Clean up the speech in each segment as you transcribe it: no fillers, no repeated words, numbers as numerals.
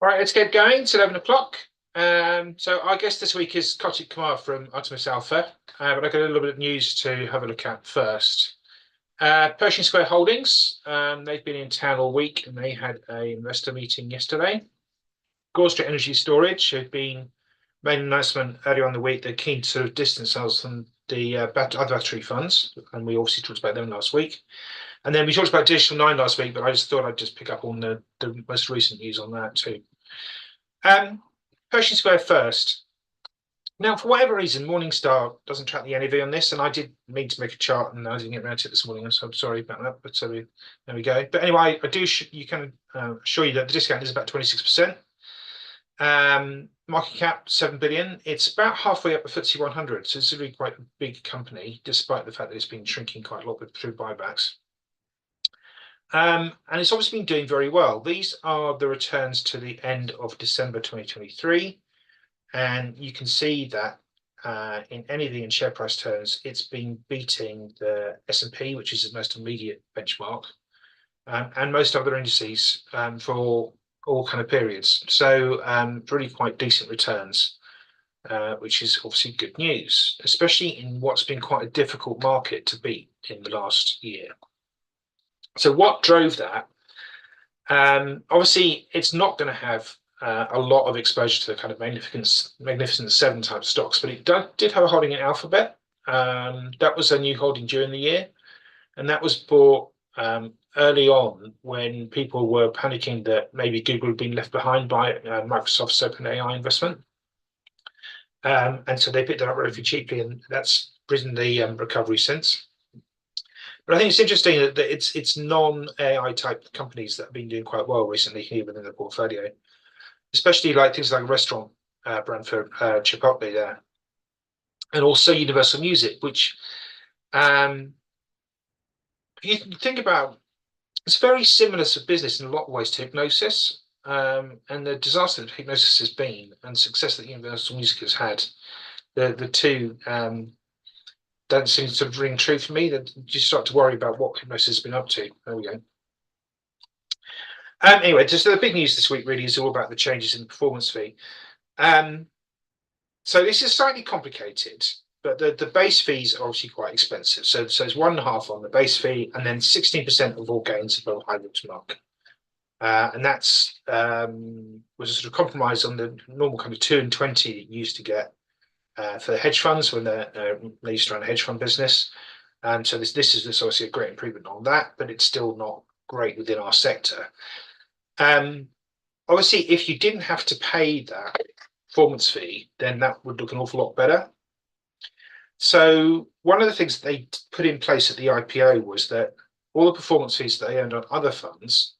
All right, let's get going. It's 11 o'clock. So I guess this week is Kartik Kumar from Artemis Alpha, but I've got a little bit of news to have a look at first. Pershing Square Holdings, they've been in town all week and they had an investor meeting yesterday. Gore Street Energy Storage have made an announcement earlier on the week. They're keen to sort of distance themselves from the other battery funds, and we obviously talked about them last week. And then we talked about Digital 9 last week, but I just thought I'd just pick up on the most recent news on that too. Pershing Square first. Now, for whatever reason, Morningstar doesn't track the NAV on this, and I did mean to make a chart, and I didn't get around to it this morning, so I'm sorry about that. But so there we go. But anyway, I do you can assure you that the discount is about 26%. Market cap 7 billion. It's about halfway up the FTSE 100, so it's really quite a big company, despite the fact that it's been shrinking quite a lot through buybacks. And it's obviously been doing very well. These are the returns to the end of December 2023. And you can see that in NAV and share price terms, it's been beating the S&P, which is the most immediate benchmark, and most other indices for all kind of periods. So really quite decent returns, which is obviously good news, especially in what's been quite a difficult market to beat in the last year. So what drove that? Obviously, it's not going to have a lot of exposure to the kind of Magnificent Seven type stocks, but it did have a holding in Alphabet. That was a new holding during the year, and that was bought early on when people were panicking that maybe Google had been left behind by Microsoft's OpenAI investment. And so they picked it up relatively cheaply, and that's risen the recovery since. But I think it's interesting that it's non-AI type companies that have been doing quite well recently here within the portfolio, especially like things like a restaurant brand for Chipotle there, and also Universal Music, which you think about, it's very similar to business in a lot of ways to Hypnosis, and the disaster that Hypnosis has been and success that Universal Music has had, the two don't seem to sort of ring true for me. That you start to worry about what Hypnosis has been up to. There we go. Anyway, just the big news this week really is all about the changes in the performance fee. So this is slightly complicated, but the base fees are obviously quite expensive. So it's 1.5 on the base fee, and then 16% of all gains above high water mark. And that's was a sort of compromise on the normal kind of 2 and 20 that you used to get for the hedge funds when they used to run a hedge fund business. And so this is obviously a great improvement on that, but it's still not great within our sector. Obviously, if you didn't have to pay that performance fee, then that would look an awful lot better. So one of the things that they put in place at the IPO was that all the performance fees that they earned on other funds,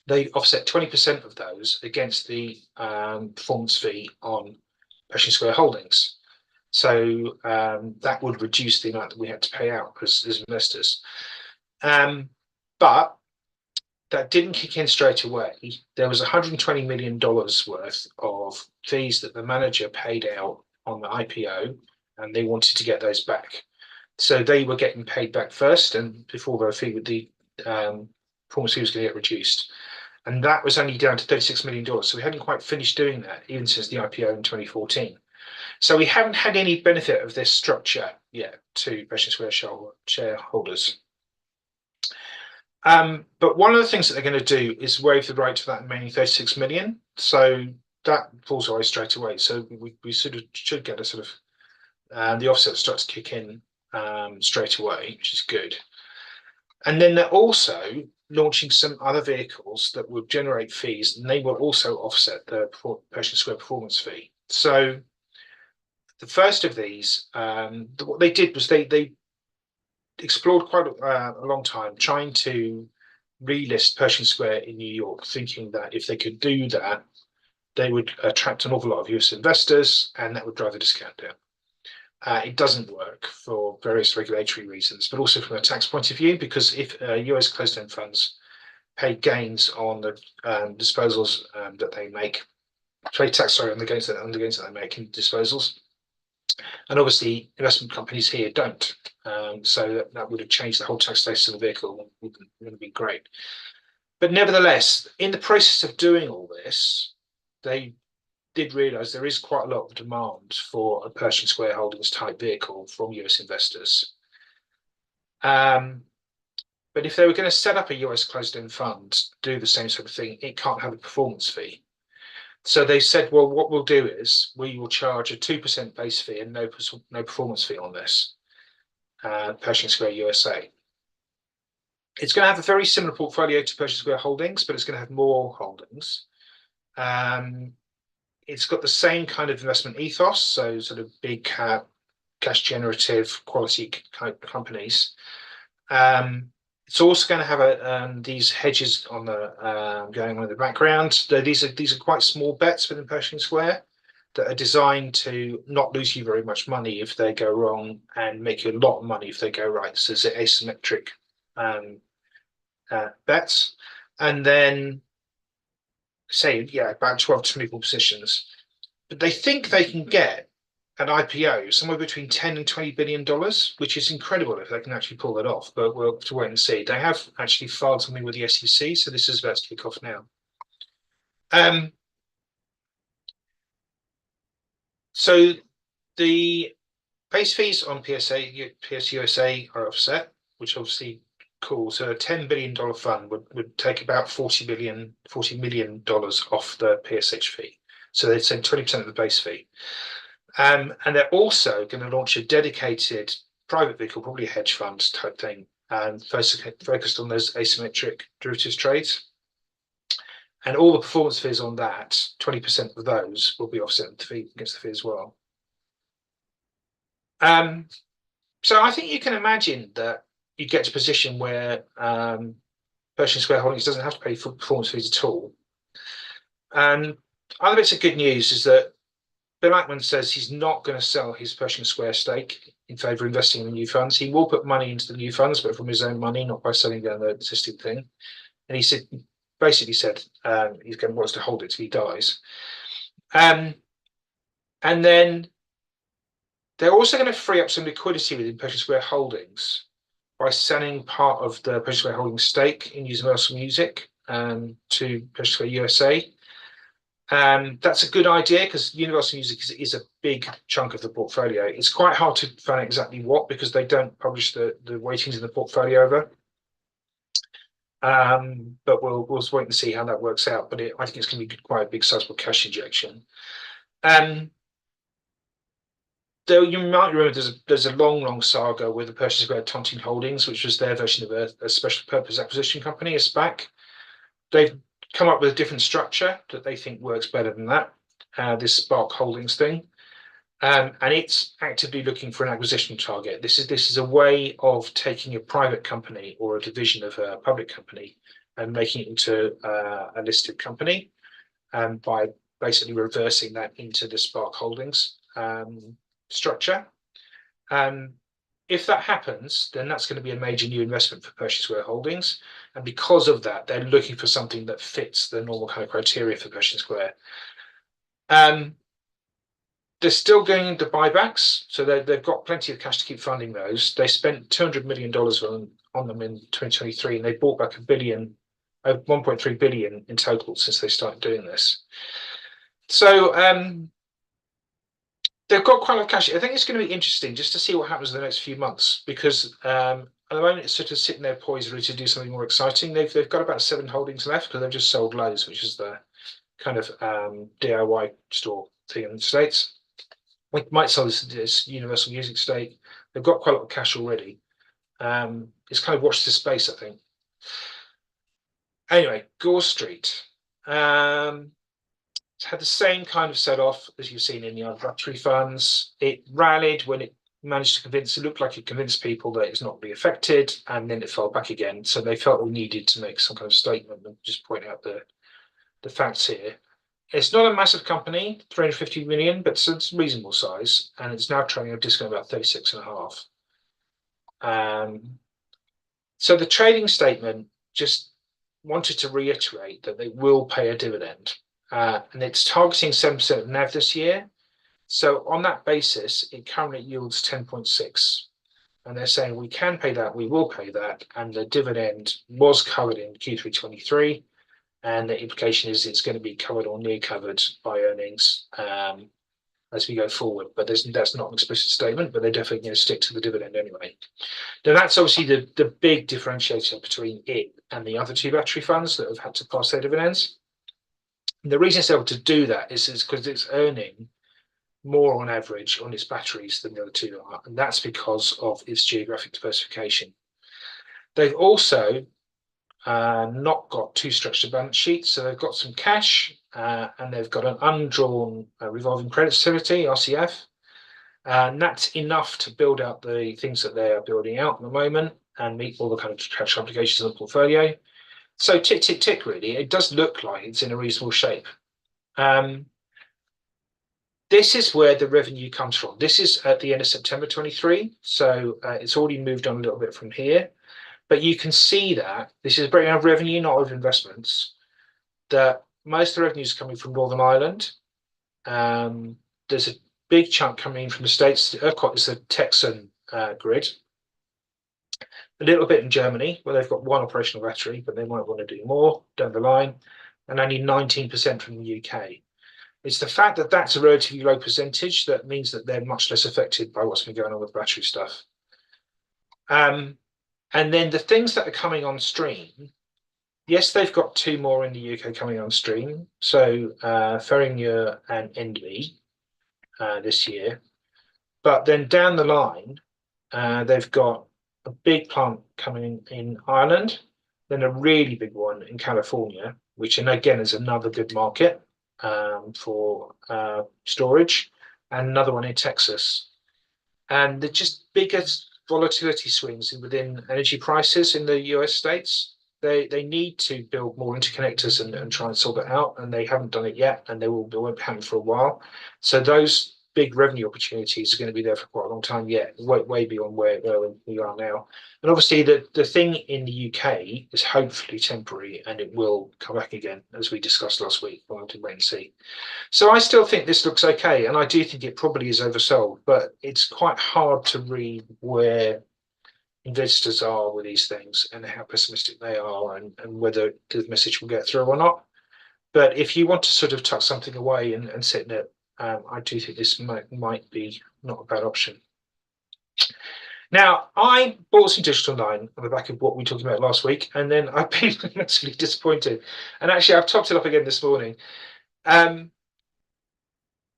they offset 20% of those against the performance fee on Pershing Square Holdings. So that would reduce the amount that we had to pay out as investors. But that didn't kick in straight away. There was $120 million worth of fees that the manager paid out on the IPO, and they wanted to get those back. So they were getting paid back first, and before the fee with the performance fee was going to get reduced. And that was only down to $36 million. So we hadn't quite finished doing that even since the IPO in 2014. So we haven't had any benefit of this structure yet to Pershing Square shareholders. But one of the things that they're going to do is waive the right to that remaining 36 million. So that falls away straight away. So we sort of should get a sort of the offset starts to kick in straight away, which is good. And then they're also launching some other vehicles that will generate fees, and they will also offset the Pershing Square performance fee. So the first of these, what they did was they explored quite a long time trying to relist Pershing Square in New York, thinking that if they could do that, they would attract an awful lot of US investors, and that would drive the discount down. It doesn't work for various regulatory reasons, but also from a tax point of view, because if US closed-end funds pay gains on the disposals that they make, pay tax on the gains that they make in disposals, and obviously investment companies here don't. So that would have changed the whole tax status of the vehicle. It would have been great. But nevertheless, in the process of doing all this, they did realise there is quite a lot of demand for a Pershing Square Holdings type vehicle from US investors. But if they were going to set up a US closed-end fund, do the same sort of thing, it can't have a performance fee. So they said, well, what we'll do is we will charge a 2% base fee and no performance fee on this, Pershing Square USA. It's going to have a very similar portfolio to Pershing Square Holdings, but it's going to have more holdings. It's got the same kind of investment ethos, so sort of big cap, cash generative, quality companies. It's also going to have these hedges on the going on in the background. These are quite small bets within Pershing Square that are designed to not lose you very much money if they go wrong and make you a lot of money if they go right. So it's asymmetric bets, and then say about 12 to 24 positions. But they think they can get an IPO somewhere between 10 and $20 billion, which is incredible if they can actually pull that off, but we'll have to wait and see. They have actually filed something with the SEC, so this is about to kick off now. So the base fees on PS USA are offset, which obviously cool. So a $10 billion fund would take about $40 million off the PSH fee. So they'd send 20% of the base fee. And they're also going to launch a dedicated private vehicle, probably a hedge fund type thing, and focused on those asymmetric derivatives trades. And all the performance fees on that, 20% of those will be offset against the fee as well. So I think you can imagine that you get to a position where Pershing Square Holdings doesn't have to pay for performance fees at all. And other bits of good news is that Bill Ackman says he's not going to sell his Pershing Square stake in favour of investing in the new funds. He will put money into the new funds, but from his own money, not by selling down the existing thing. And he basically said he's going to want to hold it till he dies. And then they're also going to free up some liquidity within Pershing Square Holdings by selling part of the Pershing Square Holdings stake in Universal Music to Pershing Square USA. That's a good idea because Universal Music is a big chunk of the portfolio. It's quite hard to find out exactly what because they don't publish the weightings in the portfolio over. But we'll wait and see how that works out. But I think it's going to be quite a big sizable cash injection. Though you might remember there's a long saga with the Pershing Square Tontine Holdings, which was their version of a special purpose acquisition company, a SPAC. They've come up with a different structure that they think works better than that, this Spark Holdings thing. And it's actively looking for an acquisition target. This is a way of taking a private company or a division of a public company and making it into a listed company by basically reversing that into the Spark Holdings structure. If that happens, then that's going to be a major new investment for Pershing Square Holdings. And because of that, they're looking for something that fits the normal kind of criteria for Pershing Square. They're still going into buybacks, so they've got plenty of cash to keep funding those. They spent $200 million on them in 2023, and they bought back $1.3 billion in total since they started doing this. So they've got quite a lot of cash. I think it's going to be interesting just to see what happens in the next few months because at the moment it's sort of sitting there poised ready to do something more exciting. They've got about 7 holdings left because they've just sold Lowe's, which is the kind of DIY store thing in the States. We might sell this Universal Music stake. They've got quite a lot of cash already. It's kind of watch this space, I think. Anyway, Gore Street. It's had the same kind of set-off as you've seen in the other luxury funds. It rallied when it managed to convince, it looked like it convinced people that it's not really affected, and then it fell back again. So they felt they needed to make some kind of statement and just point out the facts here. It's not a massive company, 350 million, but it's a reasonable size, and it's now trading at a discount of about 36.5. So the trading statement just wanted to reiterate that they will pay a dividend, and it's targeting 7% of NAV this year. So on that basis, it currently yields 10.6, and they're saying we can pay that, we will pay that, and the dividend was covered in Q3 23. and the implication is it's going to be covered or near covered by earnings as we go forward. But that's not an explicit statement, but they're definitely going to stick to the dividend anyway. Now that's obviously the big differentiator between it and the other two battery funds that have had to pass their dividends. And the reason it's able to do that is because it's earning more on average on its batteries than the other two are, and that's because of its geographic diversification. They've also not got too structured balance sheets, so they've got some cash and they've got an undrawn revolving credit facility, RCF, and that's enough to build out the things that they are building out at the moment and meet all the kind of cash obligations in the portfolio. So tick, tick, tick, really, it does look like it's in a reasonable shape. This is where the revenue comes from. This is at the end of September 23, so it's already moved on a little bit from here. But you can see that this is a breakdown of revenue, not of investments, that most of the revenue is coming from Northern Ireland. There's a big chunk coming in from the States. ERCOT is the Texan grid. A little bit in Germany, where they've got one operational battery, but they might want to do more down the line, and only 19% from the UK. It's the fact that that's a relatively low percentage that means that they're much less affected by what's been going on with battery stuff. And then the things that are coming on stream, yes, they've got two more in the UK coming on stream. So Ferrymuir and Endley this year. But then down the line, they've got a big plant coming in Ireland, then a really big one in California, which again is another good market for storage, and another one in Texas. And the just biggest volatility swings within energy prices in the US states. They need to build more interconnectors and try and sort it out, and they haven't done it yet, and they won't happen for a while. So those big revenue opportunities are going to be there for quite a long time yet, way beyond where we are now. And obviously the thing in the UK is hopefully temporary, and it will come back again, as we discussed last week. We'll have to wait and see. So I still think this looks okay, and I do think it probably is oversold, but it's quite hard to read where investors are with these things and how pessimistic they are, and whether the message will get through or not. But if you want to sort of tuck something away and sit in it, I do think this might be not a bad option. Now, I bought some Digital 9 on the back of what we talked about last week, and then I've been immensely disappointed. And actually, I've topped it up again this morning. It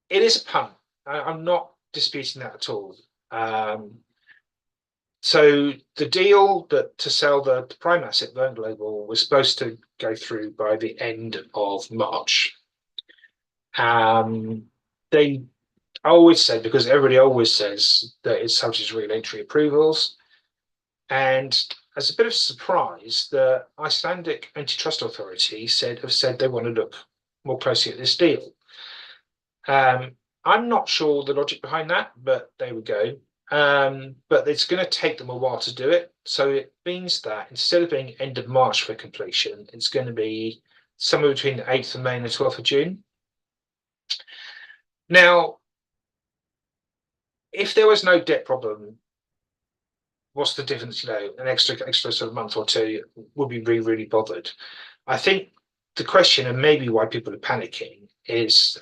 is a punt. I'm not disputing that at all. So the deal to sell the prime asset, Verne Global, was supposed to go through by the end of March. They always said, because everybody always says that it's subject to regulatory approvals, and as a bit of a surprise, the Icelandic antitrust authority have said they want to look more closely at this deal. I'm not sure the logic behind that, but there we go. But it's going to take them a while to do it. So it means that instead of being end of March for completion, it's going to be somewhere between the 8th of May and the 12th of June. Now, if there was no debt problem, what's the difference? An extra sort of month or two would be really, really bothered. I think the question, and maybe why people are panicking, is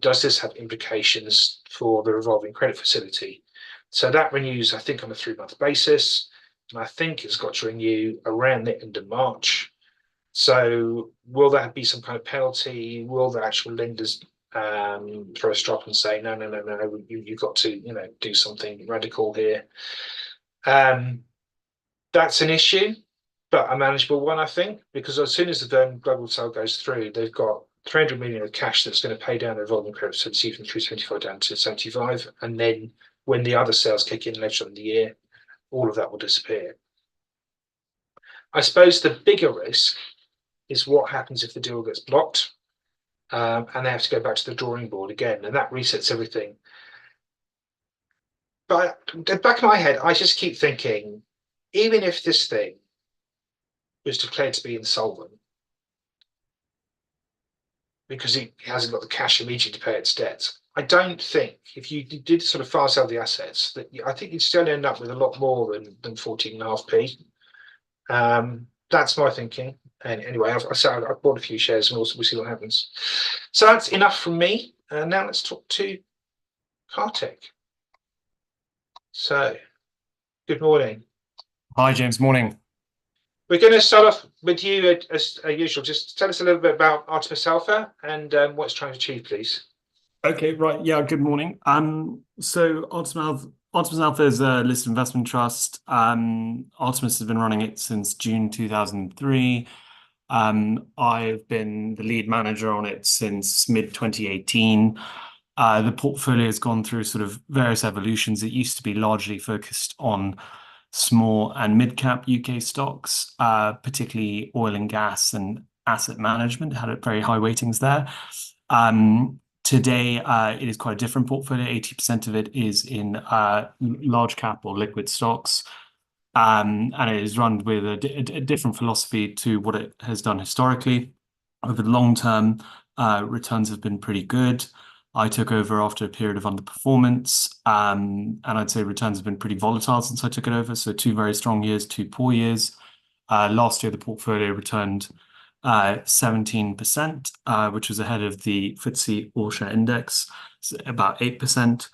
does this have implications for the revolving credit facility? So that renews, I think, on a 3-month basis, and I think it's got to renew around the end of March. So will that be some kind of penalty? Will the actual lenders throw a strop and say, no, you've got to do something radical here? That's an issue, but a manageable one, I think, because as soon as the Verne Global sale goes through, they've got 300 million of cash that's going to pay down the revolving credit facility from 375 down to 75, and then when the other sales kick in later in the year, all of that will disappear. I suppose the bigger risk is what happens if the deal gets blocked, and they have to go back to the drawing board again, and that resets everything. But at the back of my head, I just keep thinking, even if this thing was declared to be insolvent, because it hasn't got the cash immediately to pay its debts, I don't think, if you did sort of fire sell the assets, that I think you'd still end up with a lot more than 14.5p. That's my thinking. And anyway, I've bought a few shares, and we'll see what happens. So that's enough from me. Now let's talk to Kartik. So, good morning. Hi, James. Morning. We're going to start off with you as usual. Just tell us a little bit about Artemis Alpha and what it's trying to achieve, please. Okay, right. Yeah, good morning. So Artemis Alpha is a listed investment trust. Artemis has been running it since June 2003. I've been the lead manager on it since mid 2018. The portfolio has gone through sort of various evolutions. It used to be largely focused on small and mid-cap UK stocks, particularly oil and gas and asset management, had a very high weightings there. Today, it is quite a different portfolio. 80% of it is in large cap or liquid stocks. And it is run with a different philosophy to what it has done historically. Over the long term, returns have been pretty good. I took over after a period of underperformance, and I'd say returns have been pretty volatile since I took it over. So 2 very strong years, 2 poor years. Last year, the portfolio returned 17%, which was ahead of the FTSE All-Share Index, so about 8%.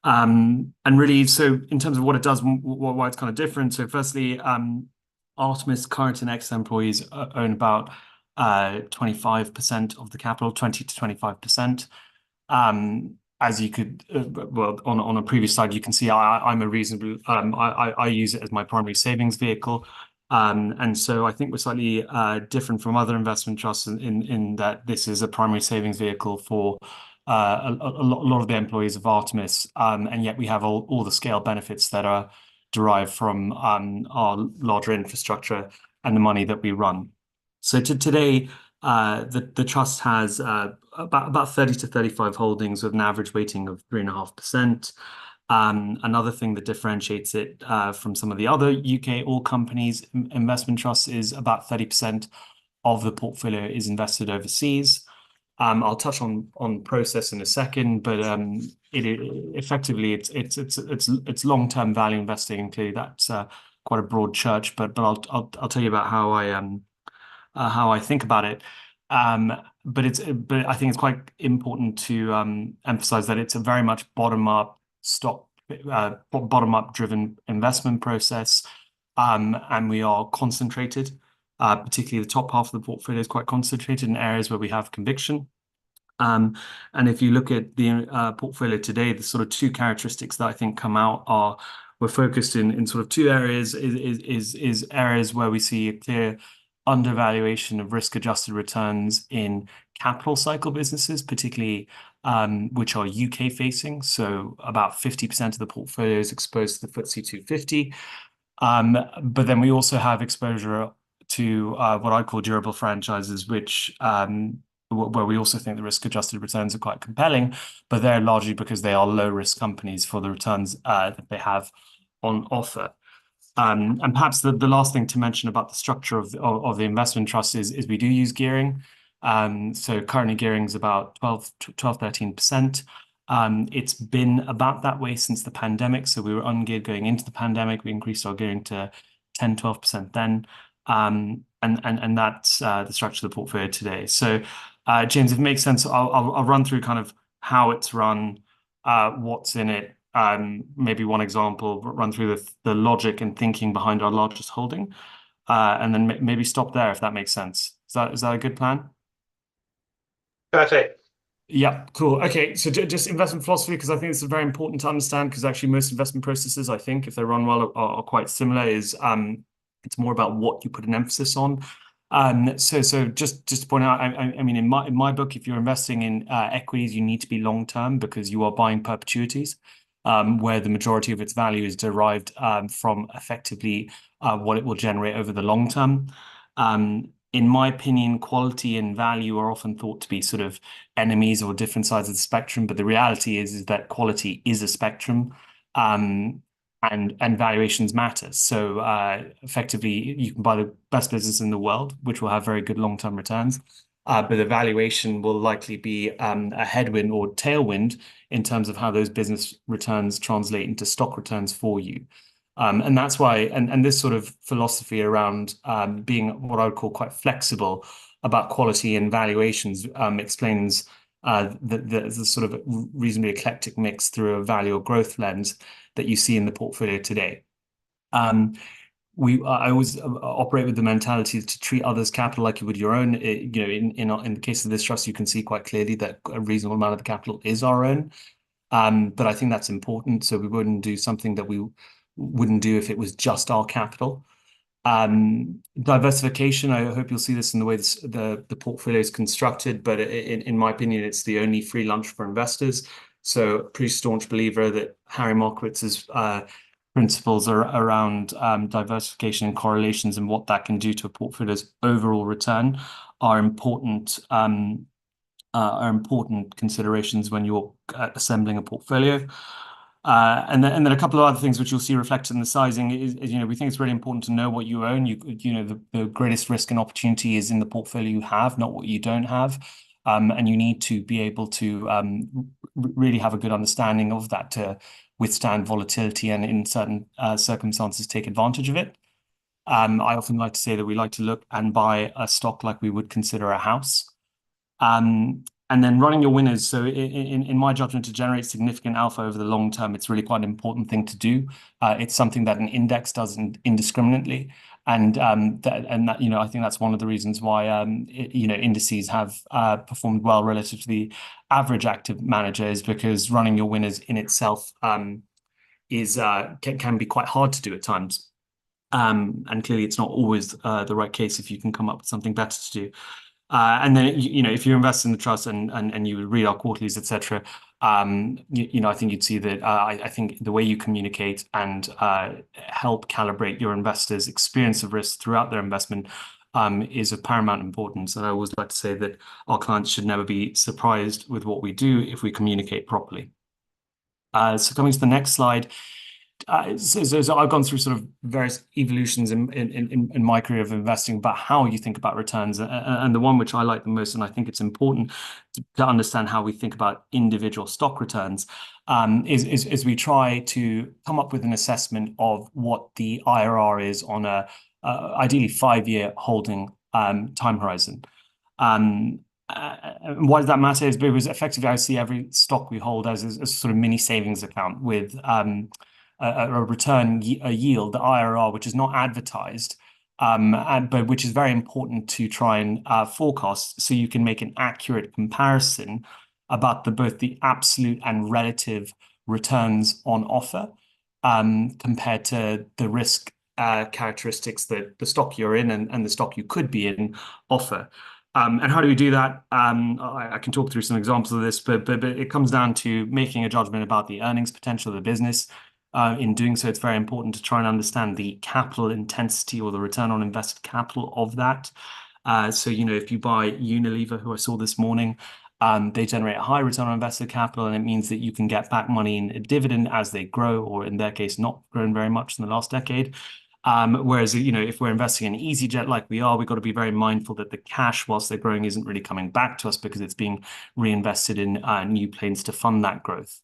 And really, so in terms of what it does, why it's kind of different. So firstly, Artemis current and ex-employees own about 25% of the capital, 20 to 25%. As you could, well, on a previous slide, you can see I'm a reasonable, I use it as my primary savings vehicle. And so I think we're slightly different from other investment trusts in that this is a primary savings vehicle for a lot of the employees of Artemis, and yet we have all the scale benefits that are derived from our larger infrastructure and the money that we run. So today, the trust has about 30 to 35 holdings with an average weighting of 3.5%. Another thing that differentiates it from some of the other UK all companies investment trusts is about 30% of the portfolio is invested overseas. I'll touch on process in a second, but effectively it's long-term value investing, and clearly that's quite a broad church. But I'll tell you about how I think about it. But I think it's quite important to emphasize that it's a very much bottom-up driven investment process, and we are concentrated. Particularly the top half of the portfolio is quite concentrated in areas where we have conviction. And if you look at the portfolio today, the sort of two characteristics that I think come out are we're focused in sort of two areas is areas where we see a clear undervaluation of risk-adjusted returns in capital cycle businesses, particularly which are UK facing. So about 50% of the portfolio is exposed to the FTSE 250. But then we also have exposure to what I call durable franchises, which where we also think the risk-adjusted returns are quite compelling, but they're largely because they are low-risk companies for the returns that they have on offer. And perhaps the last thing to mention about the structure of the investment trust is we do use gearing. So currently gearing is about 13%. It's been about that way since the pandemic. So we were ungeared going into the pandemic. We increased our gearing to 10-12% then. And that's the structure of the portfolio today. So James, if it makes sense, I'll run through kind of how it's run, what's in it, maybe one example, run through the logic and thinking behind our largest holding, and then maybe stop there if that makes sense. Is that a good plan? Perfect. Yeah, cool. Okay, so just investment philosophy, because I think it's very important to understand, because actually most investment processes, I think, if they run well, are quite similar, is it's more about what you put an emphasis on. So just to point out, I mean, in my book, if you're investing in equities, you need to be long term because you are buying perpetuities, where the majority of its value is derived from effectively what it will generate over the long term. In my opinion, quality and value are often thought to be sort of enemies or different sides of the spectrum, but the reality is that quality is a spectrum. And valuations matter. So effectively, you can buy the best business in the world, which will have very good long-term returns, but the valuation will likely be a headwind or tailwind in terms of how those business returns translate into stock returns for you. And that's why, and this sort of philosophy around being what I would call quite flexible about quality and valuations explains the sort of reasonably eclectic mix through a value or growth lens that you see in the portfolio today. I always operate with the mentality to treat others' capital like you would your own. In the case of this trust, you can see quite clearly that a reasonable amount of the capital is our own. But I think that's important. So we wouldn't do something that we wouldn't do if it was just our capital. Diversification, I hope you'll see this in the way the portfolio is constructed, but in my opinion, it's the only free lunch for investors. So pretty staunch believer that Harry Markowitz's principles are around diversification and correlations and what that can do to a portfolio's overall return are important considerations when you're assembling a portfolio. And then a couple of other things which you'll see reflected in the sizing is we think it's really important to know what you own. The greatest risk and opportunity is in the portfolio you have, not what you don't have. And you need to be able to really have a good understanding of that to withstand volatility and in certain circumstances take advantage of it. I often like to say that we like to look and buy a stock like we would consider a house. And then running your winners. So in my judgment, to generate significant alpha over the long term, it's really quite an important thing to do. It's something that an index does indiscriminately. And that I think that's one of the reasons why indices have performed well relative to the average active manager, is because running your winners in itself can be quite hard to do at times. And clearly it's not always the right case if you can come up with something better to do. And then if you invest in the trust and you read our quarterlies, etc., I think you'd see that I think the way you communicate and help calibrate your investors' experience of risk throughout their investment is of paramount importance. And I always like to say that our clients should never be surprised with what we do if we communicate properly. So coming to the next slide. So I've gone through sort of various evolutions in my career of investing about how you think about returns, and the one which I like the most, and I think it's important to understand how we think about individual stock returns, is we try to come up with an assessment of what the IRR is on a ideally 5-year holding time horizon. Why does that matter? Is because effectively I see every stock we hold as a sort of mini savings account with a return, a yield, the IRR, which is not advertised, but which is very important to try and forecast, so you can make an accurate comparison about both the absolute and relative returns on offer compared to the risk characteristics that the stock you're in and the stock you could be in offer. And how do we do that? I can talk through some examples of this, but it comes down to making a judgment about the earnings potential of the business. In doing so, it's very important to try and understand the capital intensity or the return on invested capital of that. So, if you buy Unilever, who I saw this morning, they generate a high return on invested capital, and it means that you can get back money in a dividend as they grow, or in their case, not grown very much in the last decade. Whereas, if we're investing in EasyJet like we are, we've got to be very mindful that the cash, whilst they're growing, isn't really coming back to us because it's being reinvested in new planes to fund that growth.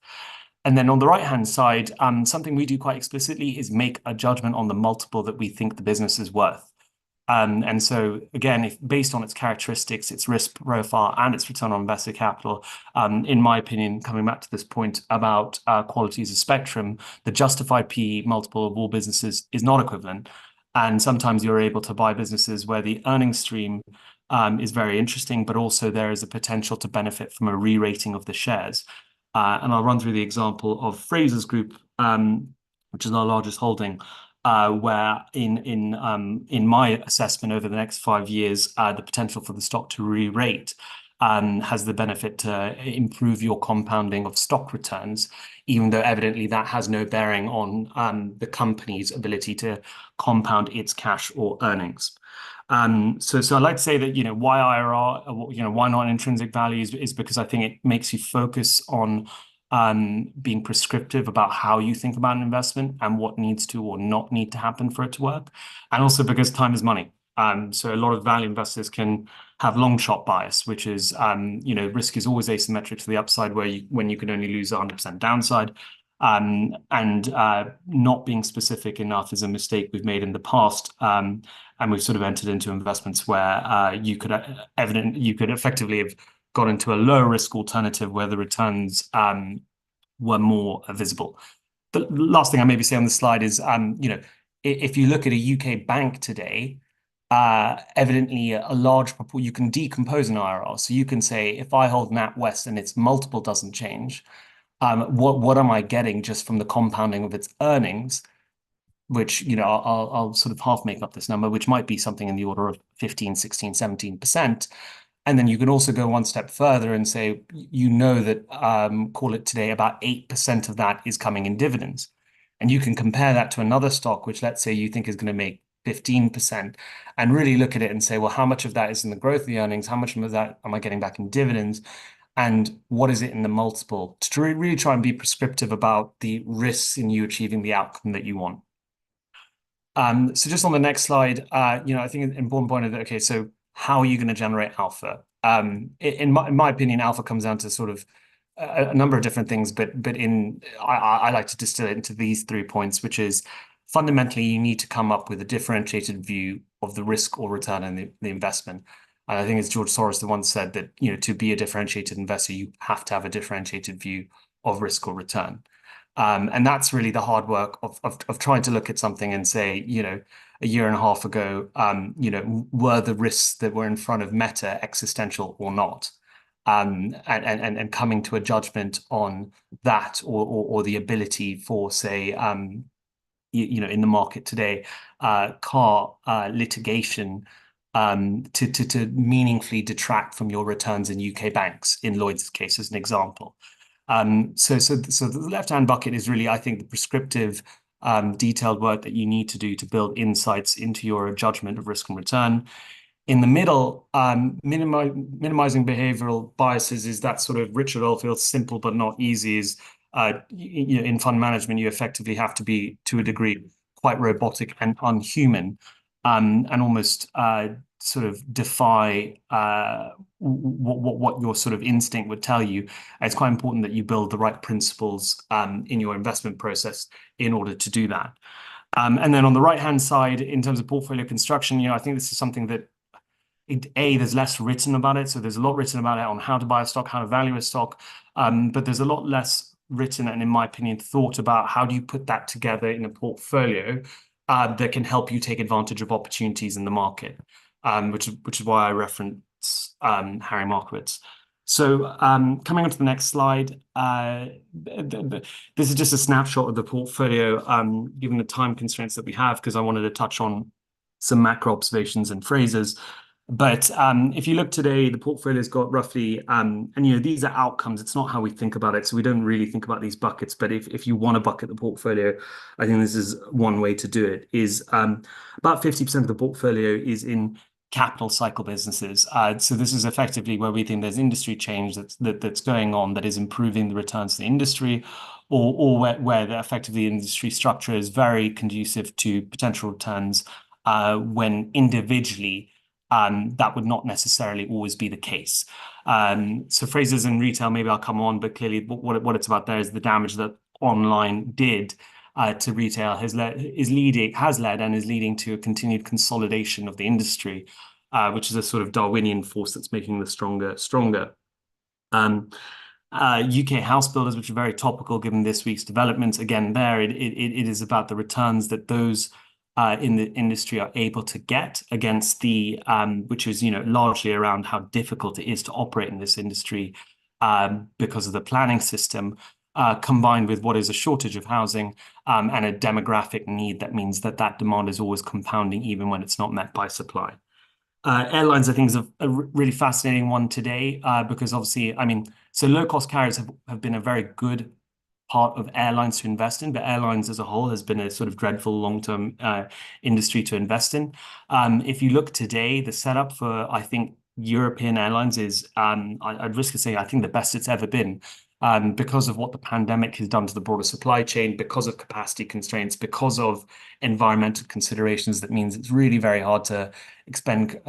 And then on the right-hand side, something we do quite explicitly is make a judgment on the multiple that we think the business is worth. And so, again, if based on its characteristics, its risk profile, and its return on invested capital, in my opinion, coming back to this point about quality as a spectrum, the justified PE multiple of all businesses is not equivalent. And sometimes you're able to buy businesses where the earnings stream is very interesting, but also there is a potential to benefit from a re-rating of the shares. And I'll run through the example of Frasers Group, which is our largest holding, where in my assessment over the next 5 years, the potential for the stock to re-rate has the benefit to improve your compounding of stock returns, even though evidently that has no bearing on the company's ability to compound its cash or earnings. So I'd like to say that, why IRR, why not intrinsic values, is because I think it makes you focus on being prescriptive about how you think about an investment and what needs to or not need to happen for it to work. And also because time is money. So a lot of value investors can have long shot bias, which is, risk is always asymmetric to the upside, when you can only lose 100% downside. And not being specific enough is a mistake we've made in the past. And we've sort of entered into investments where you could effectively have got into a low risk alternative where the returns were more visible. The last thing I maybe say on the slide is, if you look at a UK bank today, evidently a large proportion, you can decompose an IRR. So you can say, if I hold NatWest and its multiple doesn't change, what am I getting just from the compounding of its earnings? Which, I'll sort of half make up this number, which might be something in the order of 15, 16, 17%. And then you can also go one step further and say, that call it today, about 8% of that is coming in dividends. And you can compare that to another stock, which let's say you think is going to make 15%, and really look at it and say, well, how much of that is in the growth of the earnings? How much of that am I getting back in dividends? And what is it in the multiple? To really try and be prescriptive about the risks in you achieving the outcome that you want. So just on the next slide, I think an important point is that, okay, so how are you going to generate alpha? In my opinion, alpha comes down to sort of a number of different things, but I like to distill it into these 3 points, which is fundamentally you need to come up with a differentiated view of the risk or return in the investment. And I think it's George Soros the one said that, to be a differentiated investor, you have to have a differentiated view of risk or return. And that's really the hard work of trying to look at something and say, a year and a half ago, were the risks that were in front of Meta existential or not? And coming to a judgment on that or the ability for, say, in the market today, car litigation to meaningfully detract from your returns in UK banks, in Lloyd's case, as an example. So the left-hand bucket is really, I think, the prescriptive, detailed work that you need to do to build insights into your judgment of risk and return. In the middle, minimizing behavioral biases is that sort of Richard Oldfield's simple but not easy. Is in fund management, you effectively have to be, to a degree, quite robotic and unhuman, and almost sort of defy what your sort of instinct would tell you. It's quite important that you build the right principles in your investment process in order to do that. And then on the right-hand side, in terms of portfolio construction, I think this is something that there's less written about it. So there's a lot written about it on how to buy a stock, how to value a stock, but there's a lot less written and, in my opinion, thought about how do you put that together in a portfolio that can help you take advantage of opportunities in the market, which is why I reference Harry Markowitz. So coming on to the next slide, this is just a snapshot of the portfolio, given the time constraints that we have, because I wanted to touch on some macro observations and phrases. But if you look today, the portfolio's got roughly, and these are outcomes. It's not how we think about it. So we don't really think about these buckets. But if you want to bucket the portfolio, I think this is one way to do it, is about 50% of the portfolio is in capital cycle businesses. So this is effectively where we think there's industry change that's going on that is improving the returns to the industry, or where effectively the industry structure is very conducive to potential returns when individually that would not necessarily always be the case. So phrases in retail, maybe I'll come on, but clearly what it's about there is the damage that online did to retail has led and is leading to a continued consolidation of the industry, which is a sort of Darwinian force that's making the stronger. UK house builders, which are very topical given this week's developments. Again, there it is about the returns that those in the industry are able to get against the which is largely around how difficult it is to operate in this industry because of the planning system, combined with what is a shortage of housing and a demographic need that means that demand is always compounding even when it's not met by supply. Airlines, I think, is a really fascinating one today because obviously, so low-cost carriers have been a very good part of airlines to invest in, but airlines as a whole has been a sort of dreadful long-term industry to invest in. If you look today, the setup for, I think, European airlines is, I'd risk to say, I think the best it's ever been, because of what the pandemic has done to the broader supply chain, because of capacity constraints, because of environmental considerations. That means it's really very hard to expand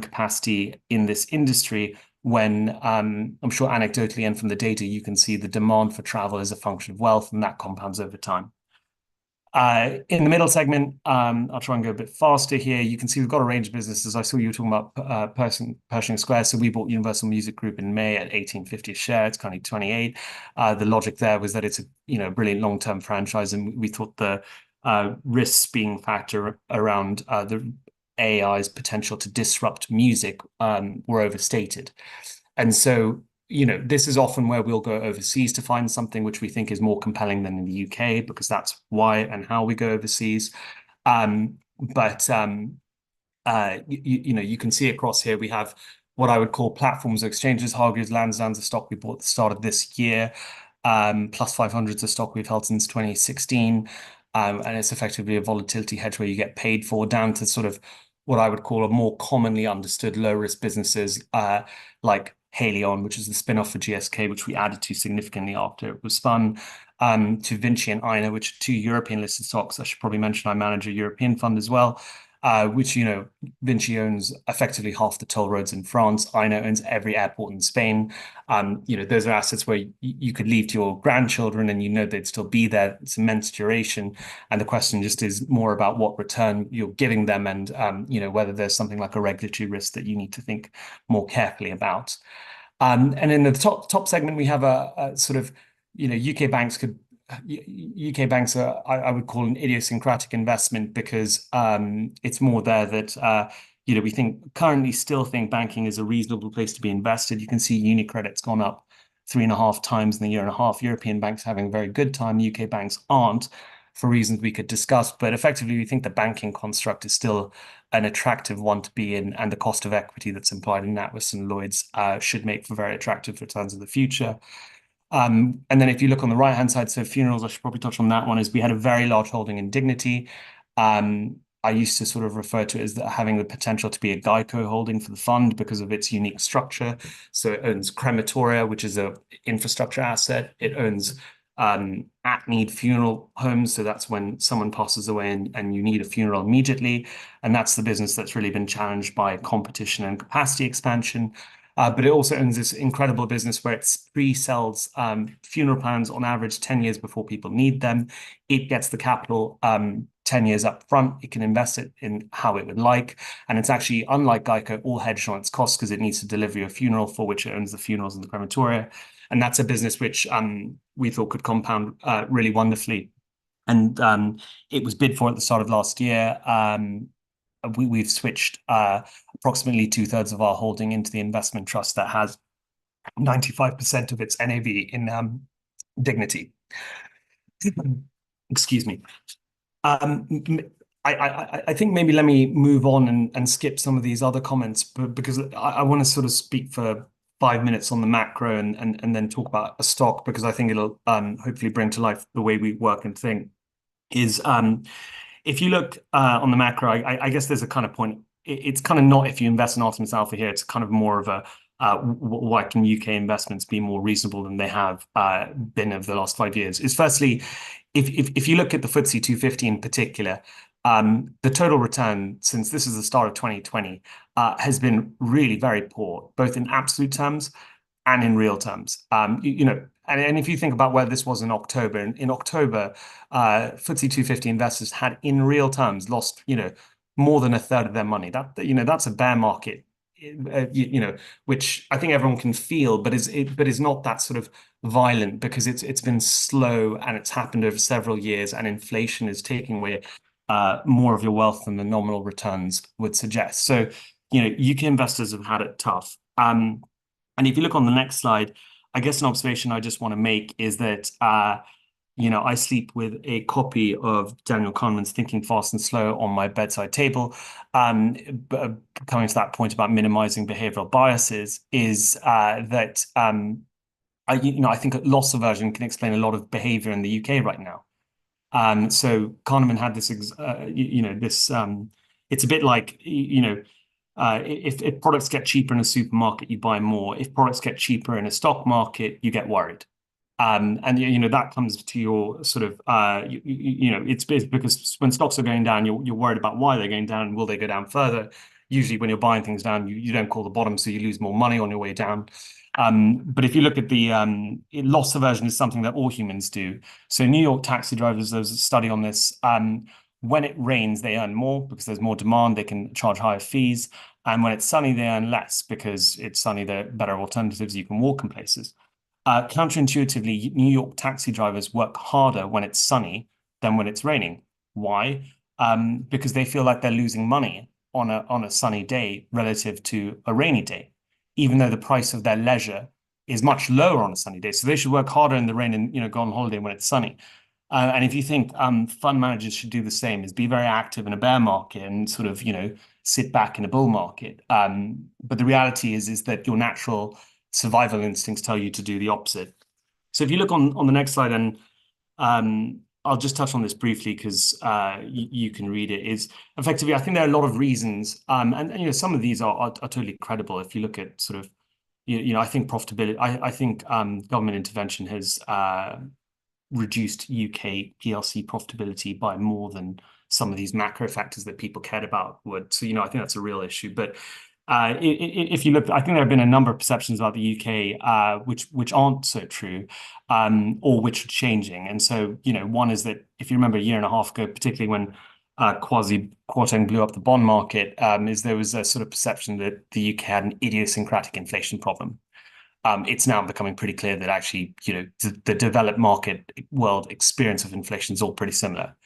capacity in this industry when I'm sure anecdotally and from the data, you can see the demand for travel is a function of wealth, and that compounds over time. In the middle segment, I'll try and go a bit faster here. You can see we've got a range of businesses. I saw you were talking about Pershing Square. So we bought Universal Music Group in May at 18.50 a share. It's currently 28. The logic there was that it's a brilliant long-term franchise, and we thought the risks being factor around the AI's potential to disrupt music were overstated. And so this is often where we'll go overseas to find something which we think is more compelling than in the UK, because that's why and how we go overseas. You can see across here we have what I would call platforms or exchanges. Hargreaves Lansdown's a stock we bought at the start of this year. Plus 500 is a stock we've held since 2016. And it's effectively a volatility hedge where you get paid for, down to sort of what I would call a more commonly understood low risk businesses like Haleon, which is the spin-off for GSK, which we added to significantly after it was spun, to Vinci and Ina, which are two European listed stocks. I should probably mention I manage a European fund as well, which, Vinci owns effectively half the toll roads in France. Ina owns every airport in Spain. Those are assets where you could leave to your grandchildren and they'd still be there. It's immense duration. And the question just is more about what return you're giving them and, whether there's something like a regulatory risk that you need to think more carefully about. And in the top segment, we have a sort of, UK banks are, I would call an idiosyncratic investment, because it's more there that we currently still think banking is a reasonable place to be invested. You can see UniCredit's gone up 3.5 times in a year and a half. European banks are having a very good time. UK banks aren't, for reasons we could discuss. But effectively, we think the banking construct is still an attractive one to be in, and the cost of equity that's implied in NatWest and Lloyds should make for very attractive returns in the future. And then if you look on the right-hand side, so funerals, I should probably touch on that one, is we had a very large holding in Dignity. I used to sort of refer to it as having the potential to be a Geico holding for the fund because of its unique structure. So it owns crematoria, which is an infrastructure asset. It owns at-need funeral homes. So that's when someone passes away and you need a funeral immediately. And that's the business that's really been challenged by competition and capacity expansion. But it also owns this incredible business where it pre-sells funeral plans on average 10 years before people need them. It gets the capital 10 years up front. It can invest it in how it would like. And it's actually, unlike Geico, all hedged on its costs, because it needs to deliver you a funeral, for which it owns the funerals and the crematoria. And that's a business which we thought could compound really wonderfully. And it was bid for at the start of last year. We've switched approximately 2/3 of our holding into the investment trust that has 95% of its NAV in Dignity. Excuse me. I think maybe let me move on and skip some of these other comments, because I want to sort of speak for 5 minutes on the macro and then talk about a stock, because I think it'll hopefully bring to life the way we work and think. If you look on the macro, I guess there's a kind of point. It's kind of not if you invest in Artemis Alpha here. It's kind of more of a why can UK investments be more reasonable than they have been over the last 5 years? Is firstly, if you look at the FTSE 250 in particular, the total return since this is the start of 2020 has been really very poor, both in absolute terms and in real terms. And if you think about where this was in October, FTSE 250 investors had, in real terms, lost, more than 1/3 of their money. That's a bear market, which I think everyone can feel, but is not that sort of violent, because it's been slow and it's happened over several years, and inflation is taking away more of your wealth than the nominal returns would suggest. So, UK investors have had it tough. And if you look on the next slide, I guess an observation I just want to make is that, I sleep with a copy of Daniel Kahneman's Thinking Fast and Slow on my bedside table. But coming to that point about minimizing behavioral biases, is that I think loss aversion can explain a lot of behavior in the UK right now. So Kahneman had this, it's a bit like, if products get cheaper in a supermarket, you buy more. If products get cheaper in a stock market, you get worried. And that comes to your sort of, it's because when stocks are going down, you're worried about why they're going down and will they go down further. usually when you're buying things down, you don't call the bottom, so you lose more money on your way down. But if you look at the loss aversion is something that all humans do. So New York taxi drivers, there's a study on this. When it rains, they earn more because there's more demand. They can charge higher fees. And when it's sunny, they earn less because it's sunny. There are better alternatives. You can walk in places. Counterintuitively, New York taxi drivers work harder when it's sunny than when it's raining. Why? Because they feel like they're losing money on a sunny day relative to a rainy day, even though the price of their leisure is much lower on a sunny day. So they should work harder in the rain and go on holiday when it's sunny. And if you think fund managers should do the same, is be very active in a bear market and sort of sit back in a bull market. But the reality is that your natural survival instincts tell you to do the opposite. So if you look on the next slide, and I'll just touch on this briefly because you can read it, is effectively, I think there are a lot of reasons, and some of these are totally credible. If you look at sort of, I think profitability, I think government intervention has reduced UK PLC profitability by more than some of these macro factors that people cared about would. So, I think that's a real issue. But if you look, I think there have been a number of perceptions about the UK which aren't so true, or which are changing. And so, one is that if you remember a year and a half ago, particularly when quasi-quoting blew up the bond market, is there was a sort of perception that the UK had an idiosyncratic inflation problem. It's now becoming pretty clear that actually, the developed market world experience of inflation is all pretty similar.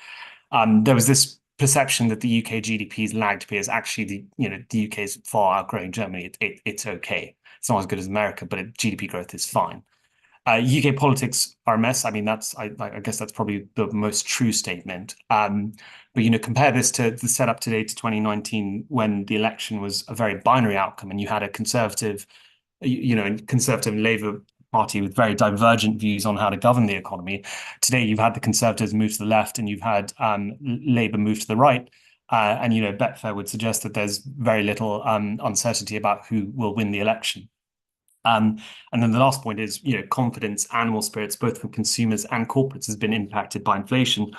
There was this perception that the UK GDP's lagged peers. Actually, the UK is far outgrowing Germany. It's okay. It's not as good as America, but GDP growth is fine. UK politics are a mess. I mean, I guess that's probably the most true statement. But compare this to the setup today to 2019, when the election was a very binary outcome, and you had a conservative and Labour Party with very divergent views on how to govern the economy. Today, you've had the Conservatives move to the left, and you've had Labour move to the right. And Betfair would suggest that there's very little uncertainty about who will win the election. And then the last point is, confidence, animal spirits, both from consumers and corporates, has been impacted by inflation.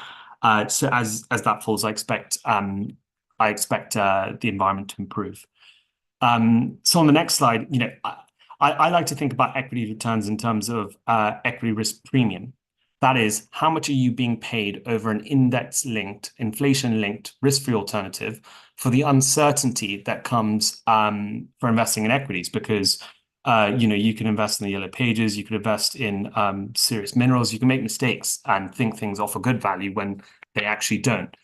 So as that falls, I expect the environment to improve. So on the next slide, I like to think about equity returns in terms of equity risk premium. That is, how much are you being paid over an index-linked, inflation-linked, risk-free alternative for the uncertainty that comes for investing in equities? Because you can invest in the yellow pages, you can invest in serious minerals, you can make mistakes and think things offer good value when they actually don't.